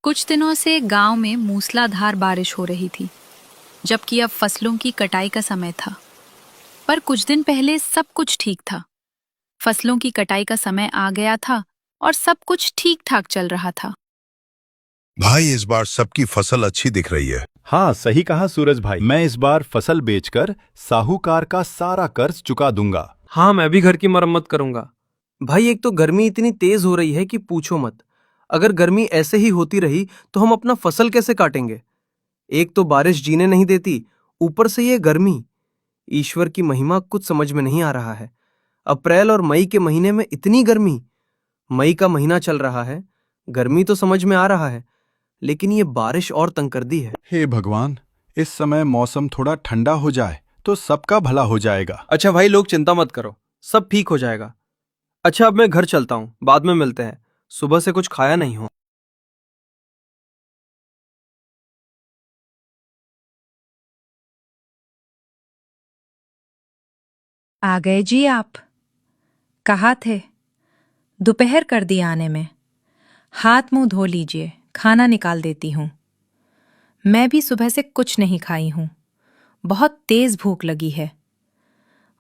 कुछ दिनों से गांव में मूसलाधार बारिश हो रही थी, जबकि अब फसलों की कटाई का समय था। पर कुछ दिन पहले सब कुछ ठीक था। फसलों की कटाई का समय आ गया था और सब कुछ ठीक ठाक चल रहा था। भाई, इस बार सबकी फसल अच्छी दिख रही है। हाँ, सही कहा सूरज भाई। मैं इस बार फसल बेचकर साहूकार का सारा कर्ज चुका दूंगा। हाँ, मैं भी घर की मरम्मत करूंगा। भाई, एक तो गर्मी इतनी तेज हो रही है कि पूछो मत। अगर गर्मी ऐसे ही होती रही तो हम अपना फसल कैसे काटेंगे? एक तो बारिश जीने नहीं देती, ऊपर से ये गर्मी। ईश्वर की महिमा कुछ समझ में नहीं आ रहा है। अप्रैल और मई के महीने में इतनी गर्मी। मई का महीना चल रहा है, गर्मी तो समझ में आ रहा है, लेकिन ये बारिश और तंग कर दी है। हे भगवान, इस समय मौसम थोड़ा ठंडा हो जाए तो सबका भला हो जाएगा। अच्छा भाई, लोग चिंता मत करो, सब ठीक हो जाएगा। अच्छा, अब मैं घर चलता हूँ, बाद में मिलते हैं। सुबह से कुछ खाया नहीं हूँ। आ गए जी आप। कहाँ थे? दोपहर कर दी आने में। हाथ मुंह धो लीजिए, खाना निकाल देती हूँ। मैं भी सुबह से कुछ नहीं खाई हूँ। बहुत तेज भूख लगी है।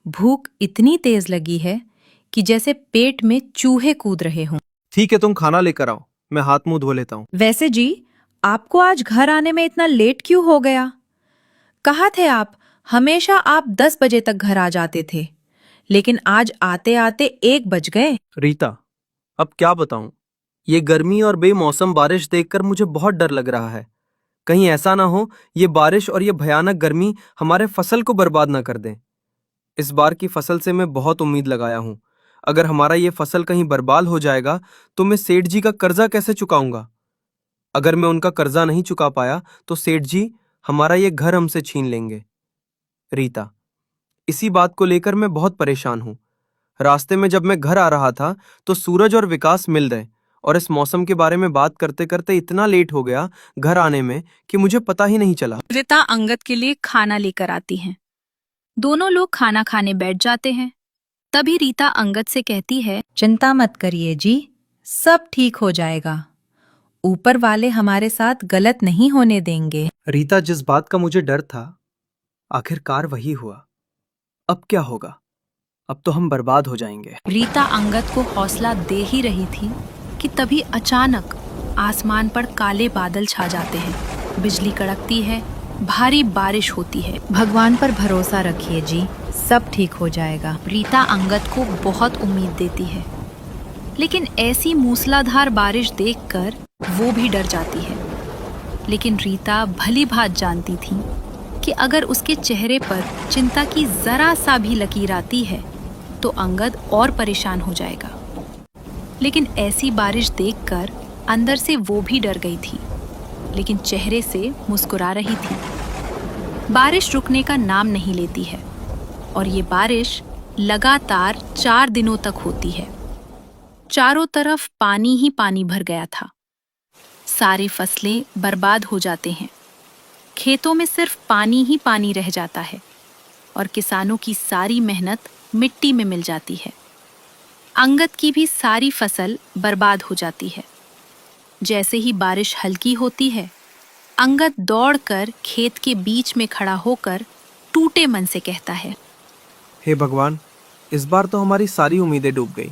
भूख इतनी तेज लगी है कि जैसे पेट में चूहे कूद रहे हों। ठीक है, तुम खाना लेकर आओ, मैं हाथ मुंह धो लेता हूँ। वैसे जी, आपको आज घर आने में इतना लेट क्यों हो गया? कहाँ थे आप? हमेशा आप 10 बजे तक घर आ जाते थे, लेकिन आज आते आते 1 बज गए। रीता, अब क्या बताऊं? ये गर्मी और बेमौसम बारिश देखकर मुझे बहुत डर लग रहा है। कहीं ऐसा ना हो ये बारिश और ये भयानक गर्मी हमारे फसल को बर्बाद ना कर दें। इस बार की फसल से मैं बहुत उम्मीद लगाया हूं। अगर हमारा ये फसल कहीं बर्बाद हो जाएगा तो मैं सेठ जी का कर्जा कैसे चुकाऊंगा? अगर मैं उनका कर्जा नहीं चुका पाया तो सेठ जी हमारा ये घर हमसे छीन लेंगे। रीता, इसी बात को लेकर मैं बहुत परेशान हूं। रास्ते में जब मैं घर आ रहा था तो सूरज और विकास मिल गए और इस मौसम के बारे में बात करते करते इतना लेट हो गया घर आने में कि मुझे पता ही नहीं चला। रीता अंगद के लिए खाना लेकर आती हैं। दोनों लोग खाना खाने बैठ जाते हैं। तभी रीता अंगद से कहती है, चिंता मत करिए जी, सब ठीक हो जाएगा। ऊपर वाले हमारे साथ गलत नहीं होने देंगे। रीता, जिस बात का मुझे डर था आखिरकार वही हुआ। अब क्या होगा? अब तो हम बर्बाद हो जाएंगे। रीता अंगद को हौसला दे ही रही थी कि तभी अचानक आसमान पर काले बादल छा जाते हैं। बिजली कड़कती है, भारी बारिश होती है। भगवान पर भरोसा रखिए जी, सब ठीक हो जाएगा। रीता अंगद को बहुत उम्मीद देती है, लेकिन ऐसी मूसलाधार बारिश देखकर वो भी डर जाती है। लेकिन रीता भली भांति जानती थी कि अगर उसके चेहरे पर चिंता की जरा सा भी लकीर आती है तो अंगद और परेशान हो जाएगा। लेकिन ऐसी बारिश देखकर अंदर से वो भी डर गई थी, लेकिन चेहरे से मुस्कुरा रही थी। बारिश रुकने का नाम नहीं लेती है और ये बारिश लगातार 4 दिनों तक होती है। चारों तरफ पानी ही पानी भर गया था। सारी फसलें बर्बाद हो जाते हैं। खेतों में सिर्फ पानी ही पानी रह जाता है और किसानों की सारी मेहनत मिट्टी में मिल जाती है। अंगद की भी सारी फसल बर्बाद हो जाती है। जैसे ही बारिश हल्की होती है, अंगद दौड़कर खेत के बीच में खड़ा होकर टूटे मन से कहता है, हे भगवान, इस बार तो हमारी सारी उम्मीदें डूब गई।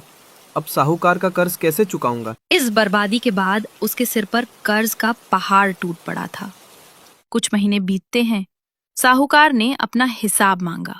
अब साहूकार का कर्ज कैसे चुकाऊंगा? इस बर्बादी के बाद उसके सिर पर कर्ज का पहाड़ टूट पड़ा था। कुछ महीने बीतते हैं। साहूकार ने अपना हिसाब मांगा।